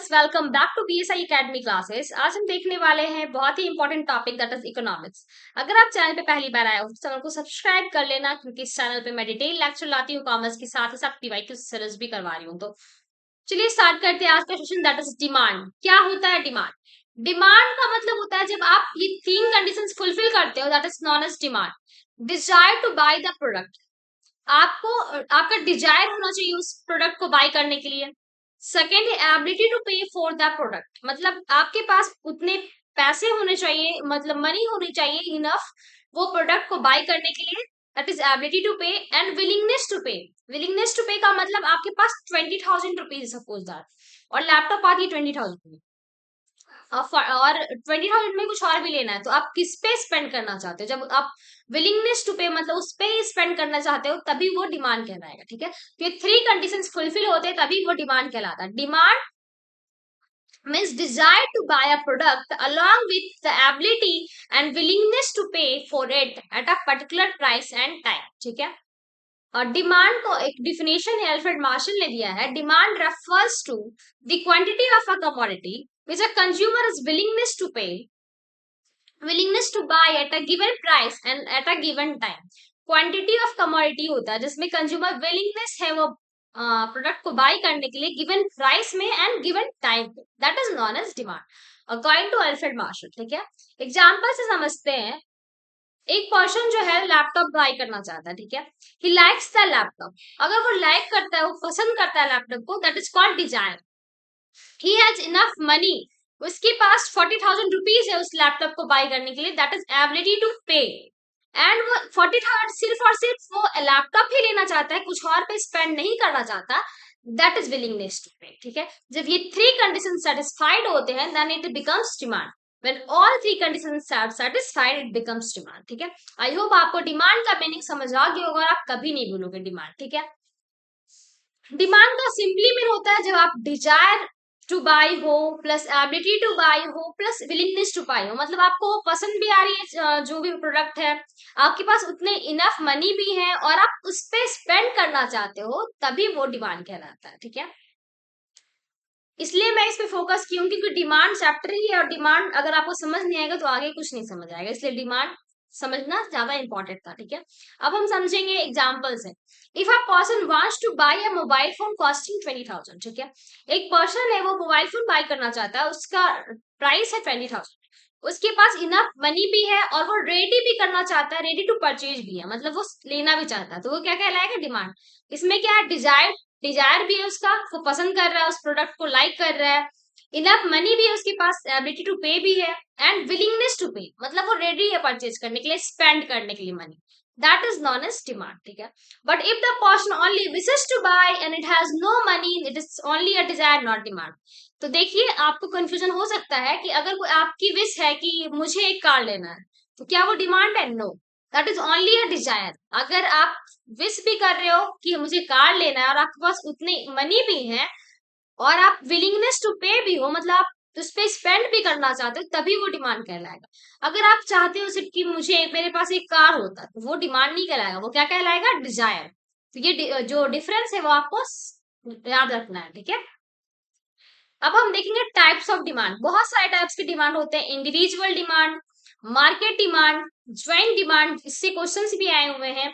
Guys, welcome back to BSI Academy classes. आज हम देखने वाले हैं बहुत ही important topic that is economics. अगर आप चैनल पे पहली बार आए हो तो चैनल को सब्सक्राइब कर लेना, क्योंकि इस चैनल पे मैं डिटेल लेक्चर लाती हूँ कॉमर्स के साथ ही साथ पीवाईक्यू सीरीज भी करवा रही हूँ। तो चलिए स्टार्ट करते हैं आज का सेशन, दैट इज डिमांड। क्या होता है डिमांड? डिमांड का मतलब होता है जब आप ये तीन कंडीशंस फुलफिल करते हो, that is known as demand. Desire to buy the product, आपको आपका डिजायर होना चाहिए उस प्रोडक्ट को बाय करने के लिए। सेकेंड है एबिलिटी टू पे फॉर द प्रोडक्ट, मतलब आपके पास उतने पैसे होने चाहिए, मतलब मनी होनी चाहिए इनफ वो प्रोडक्ट को बाय करने के लिए। दैट इज एबिलिटी टू पे। एंड विलिंगनेस टू पे, विलिंगनेस टू पे का मतलब आपके पास 20,000 रुपीज सपोज दैट, और लैपटॉप आती है 20,000 और 20,000 में कुछ और भी लेना है, तो आप किस पे स्पेंड करना चाहते हो? जब आप विलिंगनेस टू पे मतलब उस पे स्पेंड करना चाहते हो तभी वो डिमांड कहलाएगा। ठीक है, तो ये थ्री कंडीशंस फुलफिल होते हैं तभी वो डिमांड कहलाता है। Demand means desire to buy a product along with the ability and willingness to pay for it at a particular price and time। ठीक है, और डिमांड को एक डिफिनेशन है अल्फ्रेड मार्शल ने दिया है। Demand refers to the quantity of a commodity which a consumer is willingness to buy at a given price and at a given time। Quantity of commodity होता है जिसमें consumer willingness है वो product को bye करने के लिए given price में एंड गिवन टाइम पे, that is known as demand according to Alfred Marshall. ठीक है, एग्जांपल से समझते हैं। एक पर्सन जो है लैपटॉप बाय करना चाहता है, ठीक है, ही लाइक्स द लैपटॉप। अगर वो लाइक करता है, वो पसंद करता है लैपटॉप को, that is called desire. He has enough money, उसके पास 40,000 रुपीज है उस लैपटॉप को बाय करने के लिए, दैट इज एबिलिटी टू पे। एंड वो 40,000 सिर्फ और सिर्फ वो लैपटॉप ही लेना चाहता है, कुछ और पे स्पेंड नहीं करना चाहता, दैट इज विलिंगनेस टू पे। ठीक है, जब ये थ्री कंडीशन सेटिस्फाइड होते हैं then it becomes demand. When all three conditions are satisfied, it becomes demand। ठीक है, आई होप आपको डिमांड का मीनिंग समझ आ गया होगा और आप कभी नहीं भूलोगे डिमांड। ठीक है, डिमांड का सिंपली मीन होता है जब आप डिजायर टू बाय हो प्लस एबिलिटी टू बाय हो प्लस विलिंगनेस टू बाय हो, मतलब आपको पसंद भी आ रही है जो भी प्रोडक्ट है, आपके पास उतने इनफ मनी भी है और आप उस पे स्पेंड करना चाहते हो, तभी वो डिमांड कहलाता है। ठीक है, इसलिए मैं इस पे फोकस की हूँ क्योंकि डिमांड चैप्टर ही है और डिमांड अगर आपको समझ नहीं आएगा तो आगे कुछ नहीं समझ आएगा, इसलिए डिमांड समझना ज्यादा इंपॉर्टेंट था। ठीक है, अब हम समझेंगे एग्जांपल से। If a person wants to buy a mobile phone costing 20,000, ठीक है, एक पर्सन है वो मोबाइल फोन बाय करना चाहता है, उसका प्राइस है 20,000, उसके पास इनफ मनी भी है और वो रेडी भी करना चाहता है, रेडी टू परचेज भी है, मतलब वो लेना भी चाहता है, तो वो क्या कहलाएगा? डिमांड। इसमें क्या है? डिजायर, डिजायर भी है उसका, वो पसंद कर रहा है उस प्रोडक्ट को, लाइक कर रहा है, इनफ मनी भी है उसके पास, एबिलिटी टू पे भी है, एंड विलिंगनेस टू पे, मतलब वो रेडी है परचेज करने के लिए, स्पेंड करने के लिए money, that is known as demand. ठीक है, but if the person only wishes to buy and it has no money, it is only a desire not demand. तो देखिए आपको कंफ्यूजन हो सकता है कि अगर कोई आपकी विश है कि मुझे एक कार लेना है, तो क्या वो डिमांड है? No, that is only a desire. अगर आप विश भी कर रहे हो कि मुझे कार लेना है और आपके पास उतने मनी भी है और आप विलिंगनेस टू पे भी हो, मतलब आप उस पे स्पेंड भी करना चाहते हो, तभी वो डिमांड कहलाएगा। अगर आप चाहते हो सिर्फ कि मुझे मेरे पास एक कार होता, तो वो डिमांड नहीं कहलाएगा, वो क्या कहलाएगा? डिजायर। तो ये जो डिफरेंस है वो आपको याद रखना है। ठीक है, अब हम देखेंगे टाइप्स ऑफ डिमांड। बहुत सारे टाइप्स की डिमांड होते हैं, individual demand, market demand, joint demand, इससे क्वेश्चंस भी आए हुए हैं।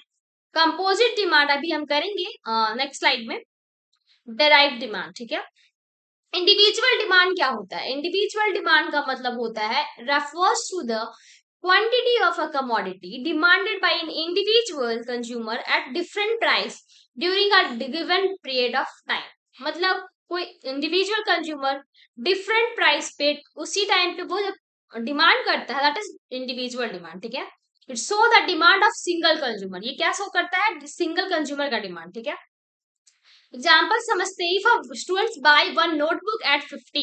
कंपोजिट डिमांड अभी हम करेंगे नेक्स्ट स्लाइड में। डेराइव डिमांड, ठीक है। इंडिविजुअल डिमांड क्या होता है? इंडिविजुअल डिमांड का मतलब होता है refers to the quantity of a commodity demanded by an individual consumer at different price during a given period of time. मतलब कोई इंडिविजुअल कंज्यूमर डिफरेंट प्राइस पे उसी टाइम पे वो जब डिमांड करता है, दैट इज इंडिविजुअल डिमांड। ठीक है, it show the demand of single consumer, ये क्या शो करता है? सिंगल कंज्यूमर का डिमांड। ठीक है, एग्जाम्पल समझते हैं। If students buy one notebook at 50,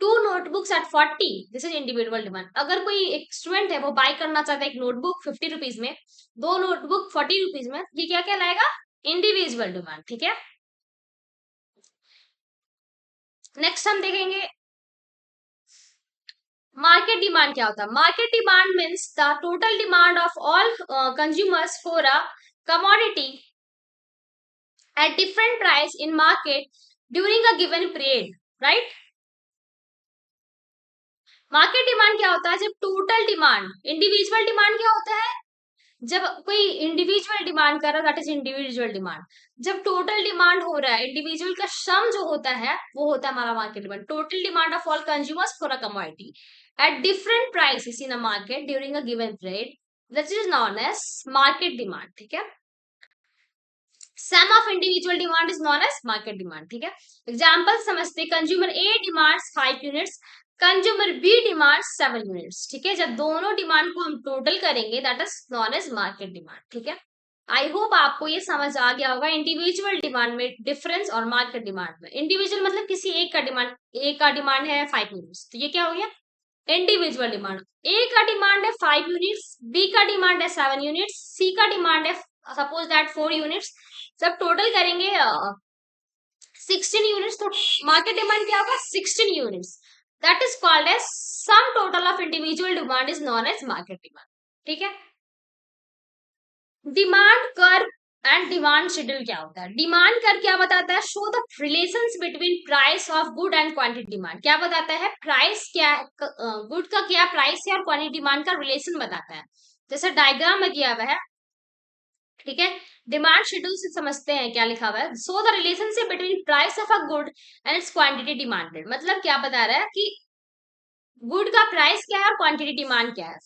two notebooks at 40, this is individual demand. अगर कोई एक स्टूडेंट है वो बाय करना चाहता है एक नोटबुक 50 रुपीज में, दो नोटबुक 40 रुपीज में, ये क्या कहलाएगा? Individual demand. ठीक है, नेक्स्ट हम देखेंगे मार्केट डिमांड क्या होता है। Market demand means the total demand of all consumers for a commodity at different price in market during a given period, right? Market demand क्या होता है? जब टोटल डिमांड, इंडिविजुअल डिमांड क्या होता है? जब कोई इंडिविजुअल डिमांड कर रहा है, दैट इज इंडिविजुअल डिमांड। जब टोटल डिमांड हो रहा है, इंडिविजुअल का सम जो होता है वो होता है हमारा market demand. Total demand of all consumers for a commodity at different prices in a market during a given period, that is known as market demand. ठीक है, sum of individual demand is known as market demand. ठीक है, example समझते, consumer A demands 5 units, consumer B demands 7 units. ठीक है, जब दोनों demand को हम टोटल करेंगे that is known as market demand. ठीक है, आई होप आपको ये समझ आ गया होगा इंडिविजुअल डिमांड में डिफरेंस और मार्केट डिमांड में। इंडिविजुअल मतलब किसी एक का डिमांड, ए का डिमांड है 5 यूनिट्स, तो ये क्या हो गया? Individual demand. ए का डिमांड है 5 यूनिट्स, बी का डिमांड है 7 यूनिट्स, सी का डिमांड है सपोज दैट 4 यूनिट्स। जब टोटल करेंगे 16 यूनिट्स, तो मार्केट डिमांड क्या होगा? 16 units. That is called as sum total of individual demand is known as market demand. ठीक है, demand curve and demand schedule क्या होता है? डिमांड कर्व क्या बताता है? Show the relations between price of good and quantity demand. क्या बताता है? प्राइस क्या, गुड का क्या प्राइस है और क्वांटिटी डिमांड का रिलेशन बताता है। जैसे डायग्राम में दिया हुआ है। ठीक है, डिमांड शेड्यूल से समझते हैं क्या लिखा हुआ है। So the relationship between price of a good and it's quantity demanded. मतलब क्या बता रहा है कि गुड का प्राइस क्या है और क्वांटिटी डिमांड क्या है।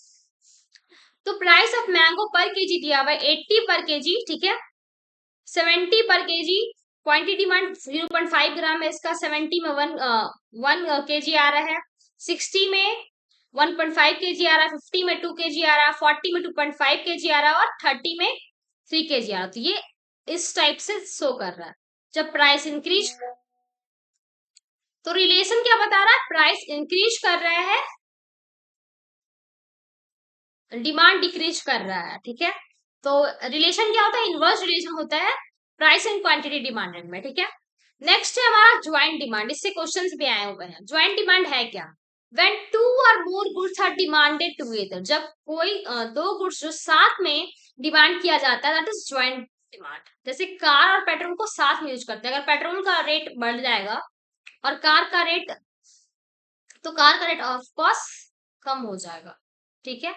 तो प्राइस ऑफ मैंगो पर केजी दिया हुआ है 80 पर केजी। ठीक है, 70 पर केजी, क्वांटिटी डिमांड 0.5 ग्राम है इसका, 70 में 1 केजी आ रहा है, 60 में 1.5 केजी आ रहा है, 50 में 2 केजी आ रहा है, 40 में 2.5 केजी आ रहा है और 30 में 3 केजी आ रहा है। तो ये इस टाइप से शो कर रहा है। जब प्राइस इंक्रीज, तो रिलेशन क्या बता रहा है? प्राइस इंक्रीज कर रहा है, डिमांड डिक्रीज कर रहा है। ठीक है, तो रिलेशन क्या होता है? इनवर्स रिलेशन होता है प्राइस एंड क्वांटिटी डिमांडेड में। ठीक है, नेक्स्ट है हमारा ज्वाइंट डिमांड। इससे क्वेश्चंस भी आए हुए हैं। ज्वाइंट डिमांड है क्या? व्हेन टू और more goods are demanded together. जब कोई दो गुड्स जो साथ में डिमांड किया जाता है, दैट इज ज्वाइंट डिमांड। जैसे कार और पेट्रोल को साथ में यूज करते हैं। अगर पेट्रोल का रेट बढ़ जाएगा और कार का रेट, तो कार का रेट ऑफ कोर्स कम हो जाएगा। ठीक है,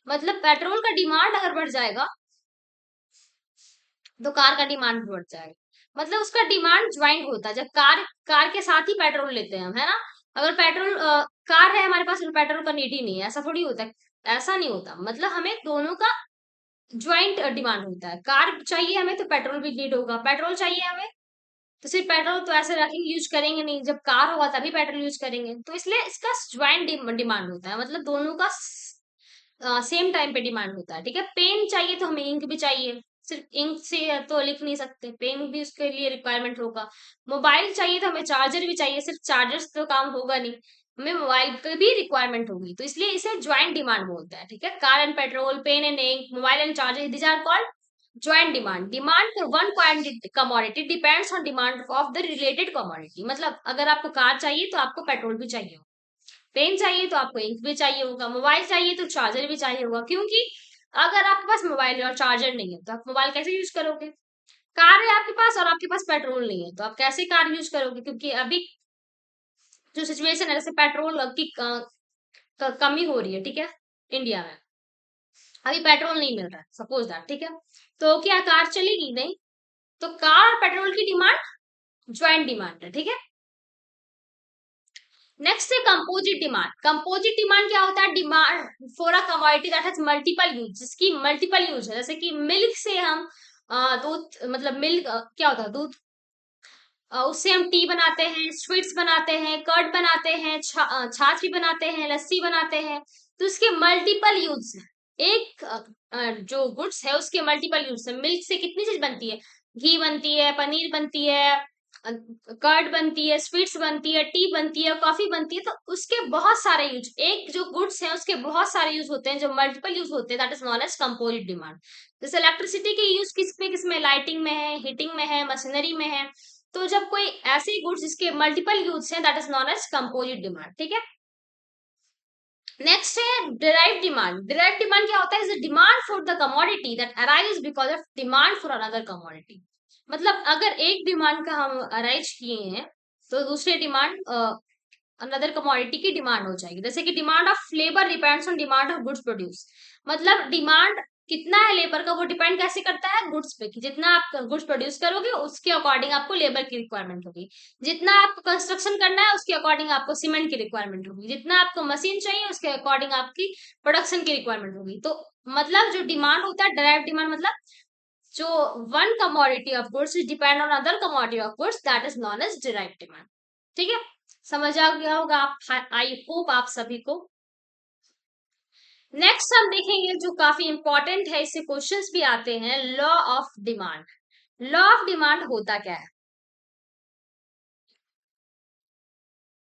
मतलब पेट्रोल का डिमांड अगर बढ़ जाएगा तो कार का डिमांड बढ़ जाएगा। मतलब उसका डिमांड ज्वाइंट होता है। जब कार कार के साथ ही पेट्रोल लेते हैं हम, है ना। अगर पेट्रोल कार है हमारे पास, पेट्रोल का नीड ही नहीं है, ऐसा थोड़ी होता है। ऐसा नहीं होता, मतलब हमें दोनों का ज्वाइंट डिमांड होता है। कार चाहिए हमें तो पेट्रोल भी नीड होगा, पेट्रोल चाहिए हमें तो सिर्फ पेट्रोल तो ऐसे रखेंगे यूज करेंगे नहीं, जब कार होगा तभी पेट्रोल यूज करेंगे। तो इसलिए इसका ज्वाइंट डिमांड होता है, मतलब दोनों का सेम टाइम पे डिमांड होता है। ठीक है, पेन चाहिए तो हमें इंक भी चाहिए, सिर्फ इंक से तो लिख नहीं सकते, पेन भी उसके लिए रिक्वायरमेंट होगा। मोबाइल चाहिए तो हमें चार्जर भी चाहिए, सिर्फ चार्जर से तो काम होगा नहीं, हमें मोबाइल की भी रिक्वायरमेंट होगी। तो इसलिए इसे ज्वाइंट डिमांड बोलते हैं। ठीक है, car and petrol, pen and ink, mobile and charger, these are called joint demand. Demand for one quantity commodity depends on demand of the related commodity. मतलब अगर आपको कार चाहिए तो आपको पेट्रोल भी चाहिए, पेन चाहिए तो आपको इंक भी चाहिए होगा, मोबाइल चाहिए तो चार्जर भी चाहिए होगा। क्योंकि अगर आपके पास मोबाइल है और चार्जर नहीं है तो आप मोबाइल कैसे यूज करोगे? कार है आपके पास और आपके पास पेट्रोल नहीं है तो आप कैसे कार यूज करोगे? क्योंकि अभी जो सिचुएशन है, जैसे पेट्रोल की कमी हो रही है, ठीक है, इंडिया में अभी पेट्रोल नहीं मिल रहा है सपोज दैट। ठीक है, तो क्या कार चलेगी? नहीं। तो कार और पेट्रोल की डिमांड ज्वाइंट डिमांड है। ठीक है, नेक्स्ट है कंपोजिट डिमांड। कंपोजिट डिमांड क्या होता है? Demand for a commodity that has multiple use, जिसकी मल्टीपल यूज है। जैसे कि मिल्क से हम दूध, मतलब मिल्क क्या होता है? दूध, उससे हम टी बनाते हैं, स्वीट्स बनाते हैं, कर्ड बनाते हैं, छाछ भी बनाते हैं, लस्सी बनाते हैं। तो उसके मल्टीपल यूज है। एक जो गुड्स है उसके मल्टीपल यूज है। मिल्क से कितनी चीज बनती है? घी बनती है, पनीर बनती है, कर्ड बनती है, स्वीट्स बनती है, टी बनती है, कॉफी बनती है। तो उसके बहुत सारे यूज, एक जो गुड्स है उसके बहुत सारे यूज होते हैं जो मल्टीपल यूज होते हैं, that is known as composite demand. जैसे इलेक्ट्रिसिटी के यूज किस में लाइटिंग में है, हीटिंग में है, मशीनरी में है। तो जब कोई ऐसे गुड्स जिसके मल्टीपल यूज हैं, that is known as composite demand. ठीक है, नेक्स्ट है डिराइव डिमांड। डिराइव डिमांड क्या होता है? Is demand for the commodity that arise because of demand for another commodity. मतलब अगर एक डिमांड का हम अराइज किए हैं तो दूसरे डिमांड अनदर कमोडिटी की डिमांड हो जाएगी। जैसे कि demand of labour depends on demand of goods produce, मतलब डिमांड कितना है लेबर का वो डिपेंड कैसे करता है, गुड्स पे, कि जितना आप गुड्स प्रोड्यूस करोगे उसके अकॉर्डिंग आपको लेबर की रिक्वायरमेंट होगी, जितना आपको कंस्ट्रक्शन करना है उसके अकॉर्डिंग आपको सीमेंट की रिक्वायरमेंट होगी, जितना आपको मशीन चाहिए उसके अकॉर्डिंग आपकी प्रोडक्शन की रिक्वायरमेंट होगी। तो मतलब जो डिमांड होता है, डायरेक्ट डिमांड, मतलब जो one commodity of goods depend on other commodity of goods, that is known as direct demand. ठीक है, समझ आ गया होगा आप, आई होप आप सभी को। नेक्स्ट हम देखेंगे जो काफी इंपॉर्टेंट है, इससे क्वेश्चंस भी आते हैं, law of demand. Law of demand होता क्या है?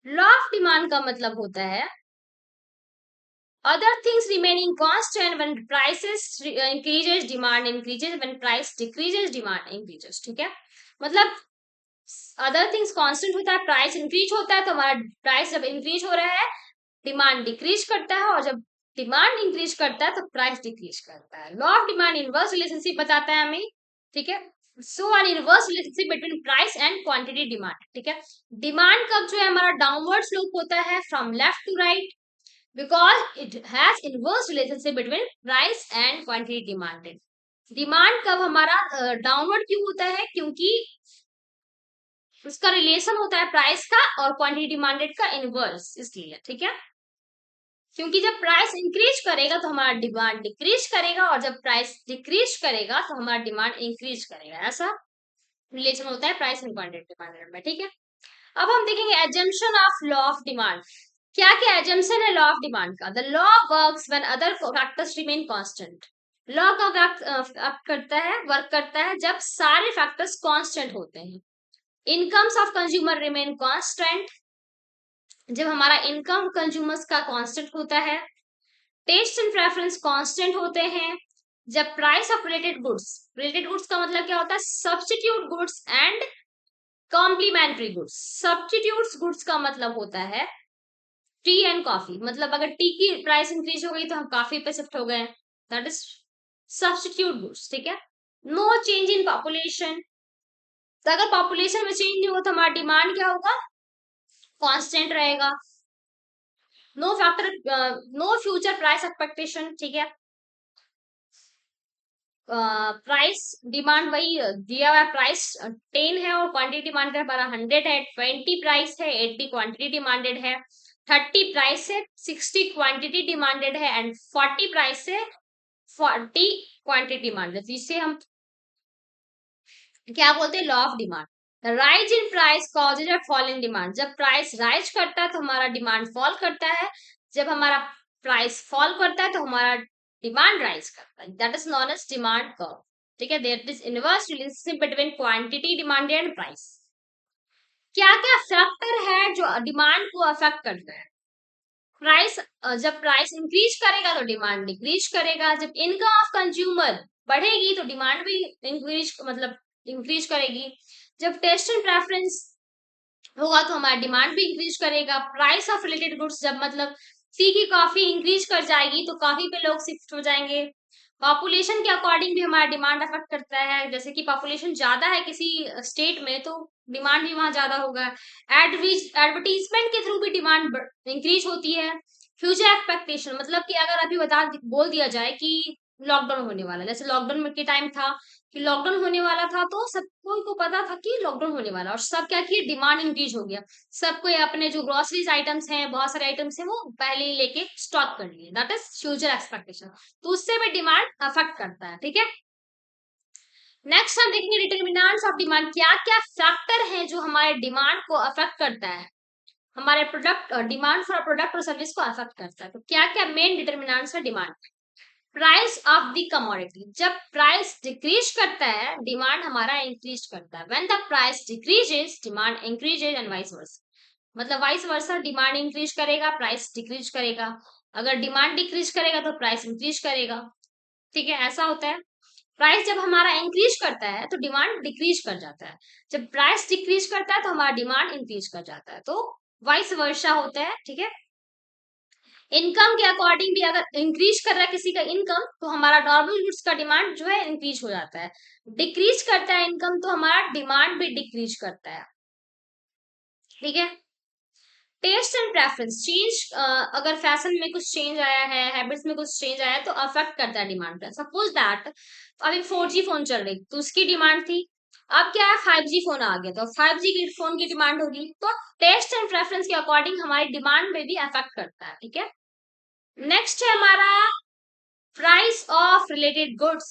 लॉ ऑफ डिमांड का मतलब होता है other things remaining constant when prices increases demand increases, when price decreases demand increases। ठीक है, मतलब अदर थिंग्स कांस्टेंट होता है, प्राइस इंक्रीज होता है तो हमारा प्राइस जब इंक्रीज हो रहा है डिमांड डिक्रीज करता है, और जब डिमांड इंक्रीज करता है तो प्राइस डिक्रीज करता है। Law of demand inverse relationship बताता है हमें। ठीक है, so an inverse relationship between price and quantity demand. ठीक है, डिमांड कब जो है हमारा डाउनवर्ड स्लोप होता है from left to right, because it has inverse relationship between price and quantity demanded. Demand कब हमारा डाउनवर्ड क्यों होता है, क्योंकि उसका रिलेशन होता है प्राइस का और क्वांटिटी डिमांडेड का इनवर्स, इसलिए। ठीक है, क्योंकि जब प्राइस इंक्रीज करेगा तो हमारा डिमांड डिक्रीज करेगा, और जब प्राइस डिक्रीज करेगा तो हमारा डिमांड इंक्रीज करेगा, ऐसा रिलेशन होता है प्राइस एंड क्वांटिटी डिमांडेड में। ठीक है, अब हम देखेंगे assumption of law of demand. क्या क्या एजम्पशन है लॉ ऑफ डिमांड का? The law works when other factors remain constant. Law का वर्क करता है जब सारे फैक्टर्स कांस्टेंट होते हैं। Incomes of consumer remain constant, जब हमारा इनकम कंज्यूमर्स का कांस्टेंट होता है। टेस्ट एंड प्रेफरेंस कांस्टेंट होते हैं जब प्राइस ऑफ रिलेटेड गुड्स का मतलब क्या होता है, substitute goods and complementary goods. Substitute goods का मतलब होता है टी एंड कॉफी, मतलब अगर टी की प्राइस इंक्रीज हो गई तो हम कॉफी पे शिफ्ट हो गए, दैट इज सब्स्टिट्यूट गुड्स। ठीक है, नो चेंज इन पॉपुलेशन, तो अगर पॉपुलेशन में चेंज नहीं हो तो हमारा डिमांड क्या होगा, कांस्टेंट रहेगा। No factor, no future price expectation. ठीक है, प्राइस डिमांड वही दिया हुआ प्राइस 10 है और क्वांटिटी डिमांड हमारा 100 है, 20 प्राइस है, 80 क्वांटिटी डिमांडेड है, 30 प्राइस है, 60 क्वांटिटी डिमांडेड है, एंड 40 प्राइस है, 40 क्वांटिटी डिमांडेड। इसे हम क्या बोलते हैं, law of demand. Rise in price causes a fall in demand, जब प्राइस राइज करता है तो हमारा डिमांड फॉल करता है, जब हमारा प्राइस फॉल करता है तो हमारा डिमांड राइज करता है, that is known as demand curve. ठीक है, there is inverse relationship between quantity demanded and price. क्या क्या फैक्टर है जो डिमांड को अफेक्ट करता है? प्राइस, जब प्राइस इंक्रीज करेगा तो डिमांड डिक्रीज करेगा, जब इनकम ऑफ कंज्यूमर बढ़ेगी तो डिमांड भी इंक्रीज, मतलब इंक्रीज करेगी, जब टेस्ट एंड प्रेफरेंस होगा तो हमारा डिमांड भी इंक्रीज करेगा। प्राइस ऑफ रिलेटेड गुड्स, जब मतलब टी की कॉफी इंक्रीज कर जाएगी तो कॉफी पे लोग शिफ्ट हो जाएंगे। पॉपुलेशन के अकॉर्डिंग भी हमारा डिमांड अफेक्ट करता है, जैसे कि पॉपुलेशन ज्यादा है किसी स्टेट में तो डिमांड भी वहां ज्यादा होगा। एडवर्टीजमेंट के थ्रू भी डिमांड इंक्रीज होती है। फ्यूचर एक्सपेक्टेशन, मतलब कि अगर अभी बोल दिया जाए कि लॉकडाउन होने वाला है, जैसे लॉकडाउन के टाइम था कि लॉकडाउन होने वाला था तो सबको को पता था कि लॉकडाउन होने वाला, और सब क्या किए, डिमांड इंक्रीज हो गया, सबको अपने जो ग्रोसरीज आइटम्स हैं, बहुत सारे आइटम्स हैं, वो पहले ही लेके स्टॉक कर लिए, दैट इज फ्यूचर एक्सपेक्टेशन। तो उससे भी डिमांड अफेक्ट करता है। ठीक है, नेक्स्ट हम देखेंगे डिटर्मिनेंट्स ऑफ डिमांड। क्या क्या फैक्टर हैं जो हमारे डिमांड को अफेक्ट करता है, हमारे प्रोडक्ट डिमांड फॉर प्रोडक्ट और सर्विस को अफेक्ट करता है। तो क्या क्या मेन डिटर्मिनेंट्स है demand? Price of the commodity, जब प्राइस डिक्रीज करता है डिमांड हमारा इंक्रीज करता है। When the price decreases demand increases and vice versa, मतलब वाइस वर्सा, डिमांड इंक्रीज करेगा प्राइस डिक्रीज करेगा, अगर डिमांड डिक्रीज करेगा तो प्राइस इंक्रीज करेगा। ठीक है, ऐसा होता है। प्राइस जब हमारा इंक्रीज करता है तो डिमांड डिक्रीज कर जाता है, जब प्राइस डिक्रीज करता है तो हमारा डिमांड इंक्रीज कर जाता है, तो वाइस वर्सा होता है। ठीक है, इनकम के अकॉर्डिंग भी अगर इंक्रीज कर रहा है किसी का इनकम तो हमारा नॉर्मल गुड्स का डिमांड जो है इंक्रीज हो जाता है, डिक्रीज करता है इनकम तो हमारा डिमांड भी डिक्रीज करता है। ठीक है, टेस्ट एंड प्रेफरेंस चेंज, अगर फैशन में कुछ चेंज आया है, हैबिट्स में कुछ चेंज आया है, तो अफेक्ट करता है डिमांड पे। सपोज दैट अभी 4G फोन चल रही तो उसकी डिमांड थी, अब क्या है 5G फोन आ गया तो 5G की फोन की डिमांड होगी। तो टेस्ट एंड प्रेफरेंस के अकॉर्डिंग हमारी डिमांड में भी अफेक्ट करता है, ठीक है। नेक्स्ट है हमारा price of related goods.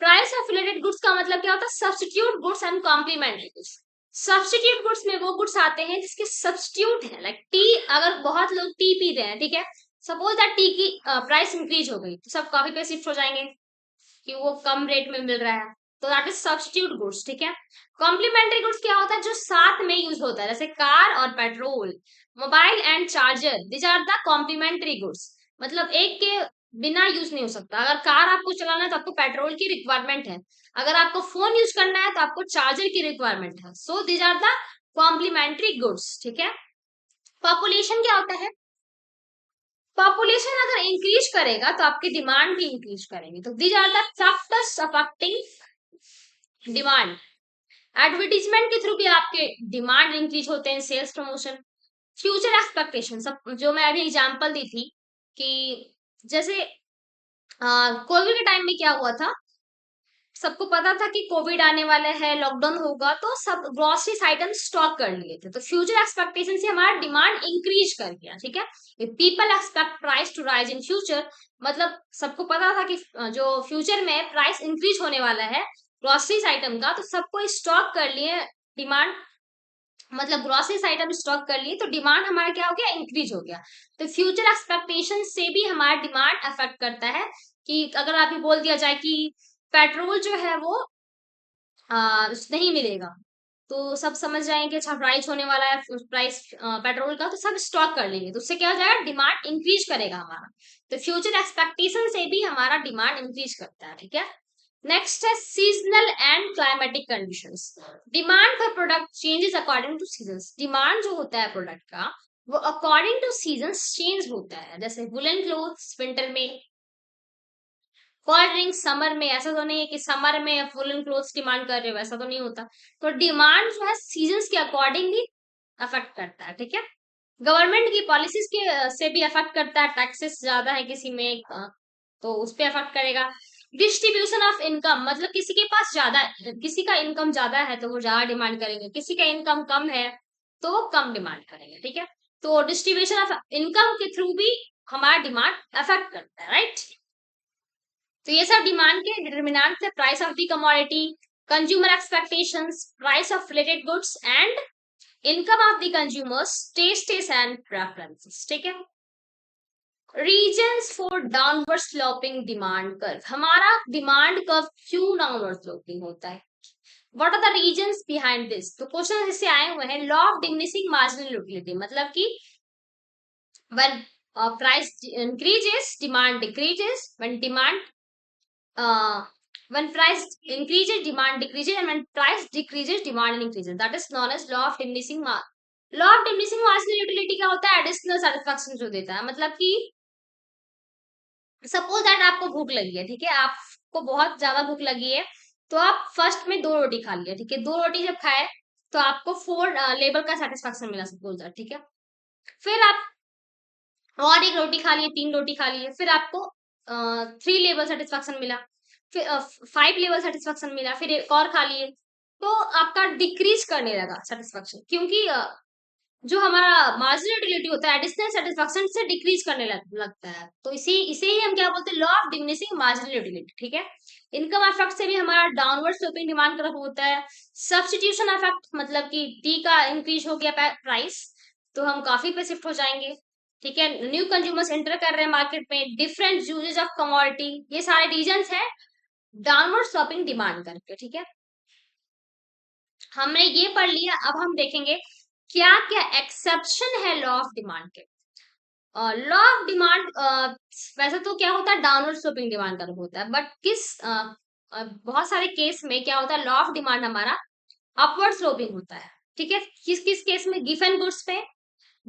Price of related goods का मतलब क्या होता है, substitute goods and complementary goods. Substitute goods में वो गुड्स आते हैं जिसके सब्स्टिट्यूट है, लाइक टी, अगर बहुत लोग टी पी रहे हैं, ठीक है, सपोज दैट टी की प्राइस इंक्रीज हो गई तो सब कॉफी पे शिफ्ट हो जाएंगे कि वो कम रेट में मिल रहा है, तो दैट इज सब्स्टिट्यूट गुड्स, ठीक है। कॉम्प्लीमेंट्री गुड्स क्या होता है, जो साथ में यूज होता है, जैसे कार और petrol, mobile and charger, this are the complementary goods. मतलब एक के बिना यूज नहीं हो सकता। अगर कार आपको चलाना है तो आपको पेट्रोल की रिक्वायरमेंट है, अगर आपको फोन यूज करना है तो आपको चार्जर की रिक्वायरमेंट है। So these are the complementary goods, ठीक है। पॉपुलेशन क्या होता है, पॉपुलेशन अगर इंक्रीज करेगा तो आपकी डिमांड भी इंक्रीज करेगी, तो these are the factors affecting demand. Advertisement के थ्रू भी आपके डिमांड इंक्रीज होते हैं, सेल्स प्रमोशन। फ्यूचर एक्सपेक्टेशन, सब जो मैं अभी एग्जांपल दी थी कि जैसे कोविड के टाइम में क्या हुआ था, सबको पता था कि कोविड आने वाला है, लॉकडाउन होगा, तो सब ग्रोसरीज आइटम स्टॉक कर लिए थे। तो फ्यूचर एक्सपेक्टेशन से हमारा डिमांड इंक्रीज कर गया, ठीक है। If people expect price to rise in future, मतलब सबको पता था कि जो फ्यूचर में प्राइस इंक्रीज होने वाला है ग्रोसरीज आइटम का, तो सबको स्टॉक कर लिए, डिमांड मतलब ग्रोसरीज आइटम स्टॉक कर लिए, तो डिमांड हमारा क्या हो गया, इंक्रीज हो गया। तो फ्यूचर एक्सपेक्टेशन से भी हमारा डिमांड अफेक्ट करता है कि अगर अभी बोल दिया जाए कि पेट्रोल जो है वो नहीं मिलेगा, तो सब समझ जाएंगे अच्छा प्राइस होने वाला है, प्राइस पेट्रोल का, तो सब स्टॉक कर लेंगे, तो उससे क्या हो जाएगा, डिमांड इंक्रीज करेगा हमारा। तो फ्यूचर एक्सपेक्टेशन से भी हमारा डिमांड इंक्रीज करता है, ठीक है। नेक्स्ट है seasonal and climatic conditions. Demand for product changes according two seasons. Demand जो होता है प्रोडक्ट का वो अकॉर्डिंग टू सीजन्स चेंज होता है। जैसे वुलन क्लोथ्स विंटर में, कोल्ड ड्रिंक समर में। ऐसा तो नहीं है कि समर में वुलन क्लोथ्स डिमांड कर रहे हो, ऐसा तो नहीं होता। तो डिमांड जो है सीजन्स के अकॉर्डिंग ही अफेक्ट करता है, ठीक है। गवर्नमेंट की पॉलिसीज के से भी अफेक्ट करता है, टैक्सेस ज्यादा है किसी में तो उस पर अफेक्ट करेगा। डिस्ट्रीब्यूशन ऑफ इनकम, मतलब किसी के पास ज्यादा, किसी का इनकम ज्यादा है तो वो ज्यादा डिमांड करेंगे, किसी का इनकम कम है तो वो कम डिमांड करेंगे, ठीक है। तो डिस्ट्रीब्यूशन ऑफ इनकम के थ्रू भी हमारा डिमांड अफेक्ट करता है, राइट। तो ये सब डिमांड के डिटर्मिनेंट्स है, price of the commodity, consumer expectations, price of related goods and income of the consumers, tastes and preferences, ठीक है। Reasons for downward sloping demand curve. हमारा डिमांड कर्व क्यों डाउनवर्ड स्लोपिंग होता है, what are the reasons behind this. तो question इससे आए हुए हैं, law of diminishing marginal utility, मतलब कि when price increases demand decreases, when demand when price increases demand decreases, and when price decreases demand increases, that is known as law of diminishing law of diminishing marginal utility क्या होता है, additional satisfaction जो देता है। मतलब कि suppose that आपको भूख लगी है, ठीक है, आपको बहुत ज्यादा भूख लगी है, तो आप फर्स्ट में 2 रोटी खा लिया, ठीक है, 2 रोटी जब खाए तो आपको 4 लेवल का सेटिस्फेक्शन मिला, सपोज दैट, ठीक है। फिर आप और 1 रोटी खा लिए, 3 रोटी खा लिए, फिर आपको 3 लेवल सेटिस्फेक्शन मिला, फिर 5 लेवल सेटिस्फेक्शन मिला, फिर एक और खा लिए, तो आपका डिक्रीज करने लगा सेटिस्फेक्शन, क्योंकि जो हमारा मार्जिनल यूटिलिटी होता है एडिशनल सेटिस्फेक्शन से डिक्रीज करने लगता है। तो इसे इसे ही हम क्या बोलते हैं, law of diminishing marginal utility, ठीक है। इनकम इफेक्ट से भी हमारा डाउनवर्ड स्लोपिंग डिमांड कर्व होता है। सब्स्टिट्यूशन इफेक्ट, मतलब कि टी का इंक्रीज हो गया प्राइस तो हम कॉफी पे शिफ्ट हो जाएंगे, ठीक है। न्यू कंज्यूमर्स एंटर कर रहे हैं मार्केट में, डिफरेंट यूजेज ऑफ कमोडिटी, ये सारे रीजंस है डाउनवर्ड स्लोपिंग डिमांड करके, ठीक है। हमने ये पढ़ लिया, अब हम देखेंगे क्या क्या एक्सेप्शन है लॉ ऑफ डिमांड के। लॉ ऑफ डिमांड वैसे तो क्या होता है, डाउनवर्ड स्लोपिंग डिमांड कर्व होता है, बट बहुत सारे केस में क्या होता है, लॉ ऑफ डिमांड हमारा अपवर्ड स्लोपिंग होता है, ठीक है। किस किस केस में, गिवन गुड्स पे,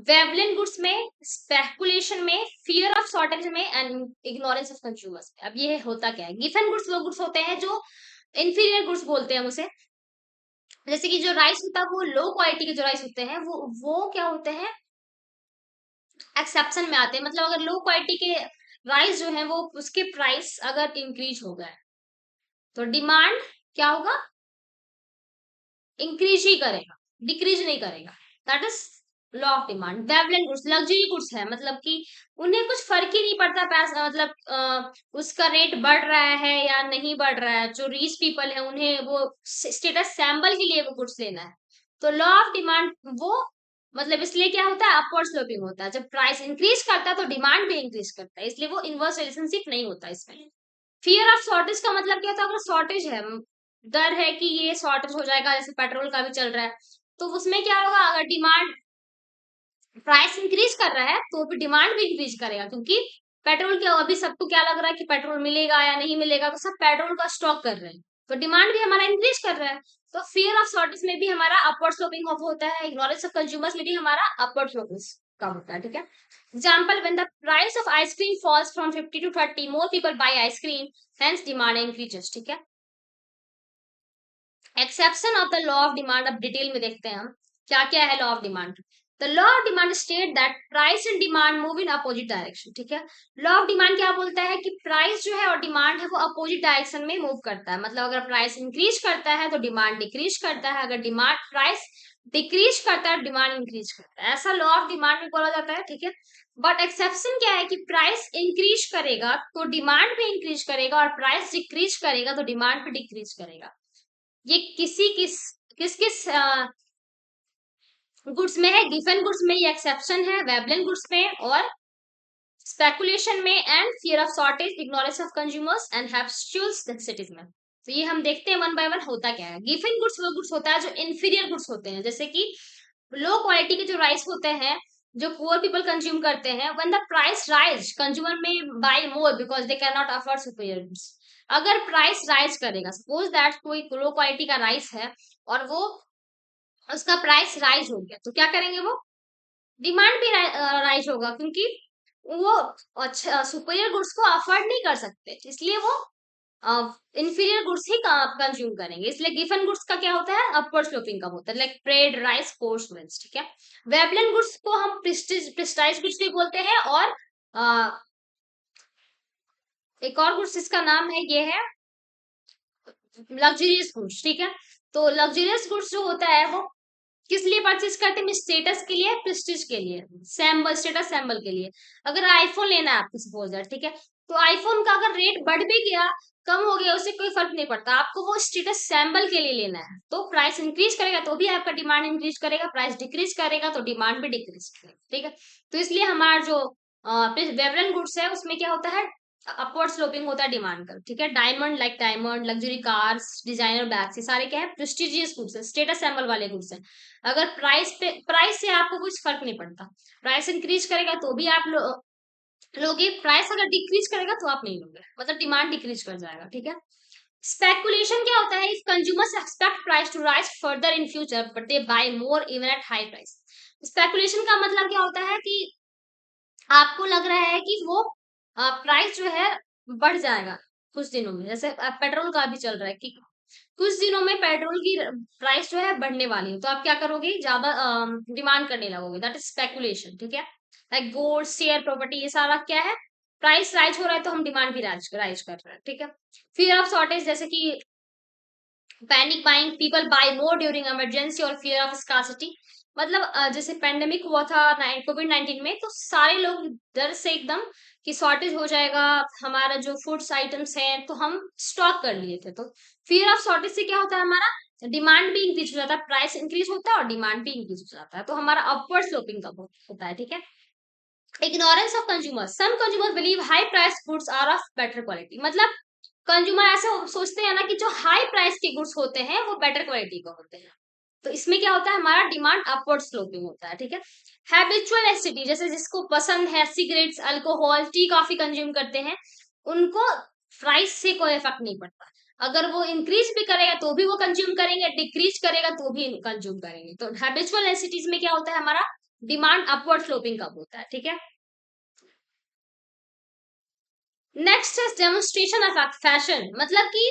वेवलेंट गुड्स में, स्पेकुलेशन में, फियर ऑफ शॉर्टेज में एंड इग्नोरेंस ऑफ कंज्यूमर्स में। अब ये होता क्या है, गिवन गुड्स वो गुड्स होते हैं जो इंफीरियर गुड्स बोलते हैं उसे, जैसे कि जो राइस होता है वो लो क्वालिटी के जो राइस होते हैं वो क्या होते हैं, एक्सेप्शन में आते हैं, मतलब अगर लो क्वालिटी के राइस जो है वो उसके प्राइस अगर इंक्रीज हो गए तो डिमांड क्या होगा, इंक्रीज ही करेगा, डिक्रीज नहीं करेगा। That is law of demand. वेवलेंट गुड्स लग्जरी गुड्स है, मतलब कि उन्हें कुछ फर्क ही नहीं पड़ता पैसा, मतलब उसका रेट बढ़ रहा है या नहीं बढ़ रहा है। जो रिच पीपल है उन्हें वो स्टेटस सैम्बल के लिए वो गुड्स लेना है। तो लॉ ऑफ डिमांड वो मतलब इसलिए क्या होता है, अपवर्ड स्लोपिंग होता है। जब प्राइस इंक्रीज करता है तो डिमांड भी इंक्रीज करता है, इसलिए वो इनवर्स रिलेशनशिप नहीं होता इसमें। फियर ऑफ शॉर्टेज का मतलब क्या होता है, अगर शॉर्टेज है, डर है कि ये शॉर्टेज हो जाएगा, जैसे पेट्रोल का भी चल रहा है, तो उसमें क्या होगा, अगर डिमांड प्राइस इंक्रीज कर रहा है तो फिर डिमांड भी इंक्रीज करेगा, क्योंकि पेट्रोल क्या, अभी सबको क्या लग रहा है कि पेट्रोल मिलेगा या नहीं मिलेगा, तो सब पेट्रोल का स्टॉक कर रहे हैं, तो डिमांड भी हमारा इंक्रीज कर रहा है। तो फियर ऑफ शॉर्टेज में भी हमारा अपवर्ड स्लोपिंग ऑफ होता है, इग्नोरेंस ऑफ कंज्यूमर्स में भी हमारा अपवर्ड स्लोपिंग का होता है। ठीक है, example, when the price of ice cream falls from 50 to 30, more people buy ice cream, hence demand increases. ठीक है, exception of the law of demand, अब डिटेल में देखते हैं हम क्या क्या है law of demand. The law of demand state that price and demand move in opposite direction. ठीक है, लॉ ऑफ डिमांड क्या बोलता है कि प्राइस जो है और डिमांड है वो अपोजिट डायरेक्शन में मूव करता है, मतलब अगर प्राइस इंक्रीज करता है तो डिमांड डिक्रीज करता है, अगर डिमांड प्राइस डिक्रीज करता है डिमांड इंक्रीज करता है, ऐसा लॉ ऑफ डिमांड में बोला जाता है। ठीक है, बट एक्सेप्शन क्या है कि प्राइस इंक्रीज करेगा तो डिमांड भी इंक्रीज करेगा, और प्राइस डिक्रीज करेगा तो डिमांड भी डिक्रीज करेगा। ये किस किस गुड्स में है, गिवन गुड्स में ये एक्सेप्शन है, वेबलेन गुड्स में और स्पेकुलेशन में, and fear of shortage, ignorance of consumers and habitual necessities में। तो ये हम देखते हैं वन बाय वन होता क्या है। गिवन गुड्स वो गुड्स होता है जो इन्फीरियर गुड्स होते हैं, जैसे कि लो क्वालिटी के जो राइस होते हैं जो पुअर पीपल कंज्यूम करते हैं, when the price rise consumer में buy more because they can not afford superior goods. अगर प्राइस राइज करेगा, सपोज दैट कोई लो क्वालिटी का राइस है और वो उसका प्राइस राइज हो गया, तो क्या करेंगे वो, डिमांड भी राइज होगा, क्योंकि वो अच्छा सुपीरियर गुड्स को अफोर्ड नहीं कर सकते, इसलिए वो इंफीरियर गुड्स ही कंज्यूम करेंगे। इसलिए गिवन गुड्स का क्या होता है, अपवर्ड स्लोपिंग का होता है, like bread, rice, course mills. ठीक है, वेबलेन गुड्स को हम प्रिस्टाइज गुड्स भी बोलते हैं, और एक और गुड्स इसका नाम है, ये है लग्जरियस गुड्स। ठीक है, तो लग्जरियस गुड्स जो होता है वो किस लिए परचेज करते हैं, स्टेटस के लिए, प्रेस्टीज के लिए, सैम्बल, स्टेटस सैम्बल के लिए। अगर आईफोन लेना है आपको सपोज दैट, ठीक है, तो आईफोन का अगर रेट बढ़ भी गया, कम हो गया, उससे कोई फर्क नहीं पड़ता, आपको वो स्टेटस सैम्बल के लिए लेना है, तो प्राइस इंक्रीज करेगा तो भी आपका डिमांड इंक्रीज करेगा, प्राइस डिक्रीज करेगा तो डिमांड भी डिक्रीज करेगा। ठीक है, तो इसलिए हमारा जो वेवरन गुड्स है उसमें क्या होता है, अपवर्ड स्लोपिंग होता है डिमांड का। ठीक है, diamond, like diamond, luxury cars, designer bags, ये सारे क्या है, प्रेस्टिजियस गुड्स है, स्टेटस सैम्बल वाले गुड्स है। अगर प्राइस से आपको कुछ फर्क नहीं पड़ता, प्राइस इंक्रीज करेगा तो भी आप लोगे, प्राइस अगर डिक्रीज करेगा तो आप नहीं लोगे, मतलब डिमांड डिक्रीज कर जाएगा। ठीक है, स्पेकुलेशन क्या होता है, if consumers expect price to rise further in future but they buy more even at high price. Speculation का मतलब क्या होता है कि आपको लग रहा है कि वो प्राइस जो है बढ़ जाएगा कुछ दिनों में, जैसे पेट्रोल का भी चल रहा है कि कुछ दिनों में पेट्रोल की प्राइस जो है बढ़ने वाली है, तो आप क्या करोगे, ज्यादा डिमांड करने लगोगे, दैट इज स्पेकुलेशन। ठीक है, लाइक गोल्ड, शेयर, प्रॉपर्टी, ये सारा क्या है, प्राइस राइज हो रहा है तो हम डिमांड भी राइज राइज कर रहे हैं। ठीक है, फियर ऑफ शॉर्टेज, जैसे कि panic buying, people buy more during emergency और फियर ऑफ स्कार्सिटी, मतलब जैसे पेंडेमिक हुआ था कोविड-19 में, तो सारे लोग डर से एकदम कि शॉर्टेज हो जाएगा, हमारा जो फूड्स आइटम्स हैं तो हम स्टॉक कर लिए थे। तो फियर ऑफ शॉर्टेज से क्या होता है, हमारा डिमांड भी इंक्रीज हो जाता है, प्राइस इंक्रीज होता है और डिमांड भी इंक्रीज हो जाता है, तो हमारा अपवर्ड स्लोपिंग का होता है। ठीक है, ignorance of consumers, some consumers believe high price goods are of better quality, मतलब कंज्यूमर ऐसे सोचते हैं ना कि जो हाई प्राइस के गुड्स होते हैं वो बेटर क्वालिटी के होते हैं, तो इसमें क्या होता है, हमारा डिमांड अपवर्ड स्लोपिंग होता है। ठीक है, हैबिचुअल एसिडिटी, जैसे जिसको पसंद है cigarettes, alcohol, T, coffee consume करते हैं, उनको प्राइस से कोई इफेक्ट नहीं पड़ता, अगर वो इंक्रीज भी करेगा तो भी वो कंज्यूम करेंगे, डिक्रीज करेगा तो भी कंज्यूम करेंगे। तो हैबिचुअल एसिडिटीज में क्या होता है, हमारा डिमांड अपवर्ड स्लोपिंग का होता है। ठीक है, नेक्स्ट है डेमोन्स्ट्रेशन इफेक्ट, फैशन, मतलब कि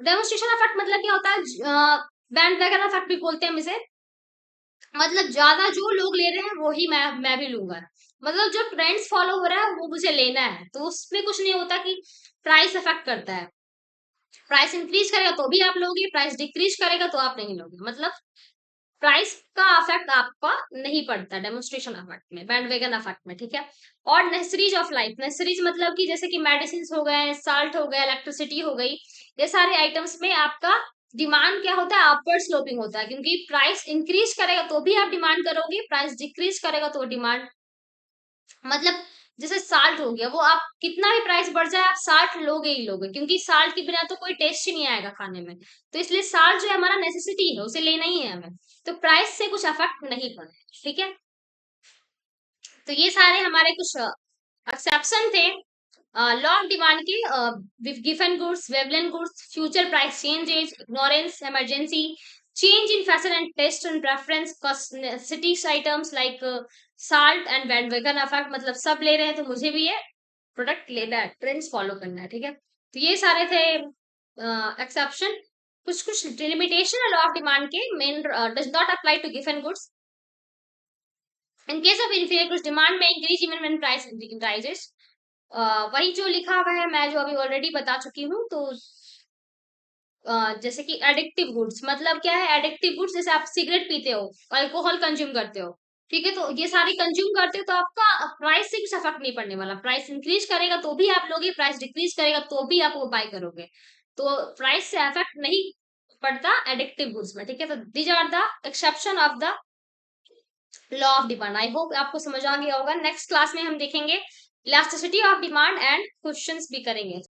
डेमोन्स्ट्रेशन इफेक्ट मतलब क्या होता है, बैंड वैगन इफेक्ट भी बोलते हैं हम इसे, मतलब ज्यादा जो लोग ले रहे हैं वो ही मैं भी लूंगा। मतलब जो ट्रेंड्स फॉलो हो रहा है वो मुझे लेना है, तो उसमें कुछ नहीं होता कि प्राइस अफेक्ट करता है। प्राइस इंक्रीज करेगा तो भी आप लोगे, प्राइस डिक्रीज करेगा तो आप नहीं लोगे। मतलब प्राइस का अफेक्ट आपका नहीं पड़ता डेमोन्स्ट्रेशन अफेक्ट में, बैंडवेगन अफेक्ट में, ठीक है। और नेसेसरीज ऑफ लाइफ, नेसेसरीज मतलब कि जैसे कि मेडिसिन हो गए, साल्ट हो गया, इलेक्ट्रिसिटी हो गई, ये सारे आइटम्स में आपका डिमांड क्या होता है, अपवर्ड स्लोपिंग होता है, क्योंकि प्राइस इंक्रीज करेगा तो भी आप डिमांड करोगे, प्राइस डिक्रीज करेगा तो डिमांड, मतलब जैसे साल्ट हो गया, वो आप कितना भी प्राइस बढ़ जाए आप साल्ट लोगे ही लोगे, क्योंकि साल्ट के बिना तो कोई टेस्ट ही नहीं आएगा खाने में। तो इसलिए साल्ट जो है हमारा नेसेसिटी है, उसे लेना ही है हमें। तो प्राइस से कुछ अफेक्ट नहीं पड़े, ठीक है। तो ये सारे हमारे कुछ एक्सेप्शन थे लॉ ऑफ डिमांड के, with given goods, Veblen goods, future price changes, ignorance, emergency, change in fashion and taste and preference, cosmetics items like salt and bandwagon effect, मतलब सब ले रहे हैं तो मुझे भी ये प्रोडक्ट लेना है, ट्रेंड्स फॉलो करना है, ठीक है। तो ये सारे थे एक्सेप्शन। कुछ कुछ लिमिटेशन है लॉ ऑफ डिमांड के, main does not apply to given goods. In case of inferior goods demand may increase even when price rises। वही जो लिखा हुआ है मैं जो अभी ऑलरेडी बता चुकी हूँ। तो जैसे कि एडिक्टिव गुड्स मतलब क्या है, एडिक्टिव गुड्स जैसे आप सिगरेट पीते हो, अल्कोहल कंज्यूम करते हो, ठीक है, तो ये सारे कंज्यूम करते हो तो आपका प्राइस से कुछ अफेक्ट नहीं पड़ने वाला। प्राइस इंक्रीज करेगा तो भी आप लोगे, प्राइस डिक्रीज करेगा तो भी आप वो बाय करोगे। तो प्राइस से अफेक्ट नहीं पड़ता एडिक्टिव गुड्स में, ठीक है। तो these are the exception of the law of demand. I hope आपको समझ आ गया होगा। नेक्स्ट क्लास में हम देखेंगे elasticity of demand and questions भी करेंगे।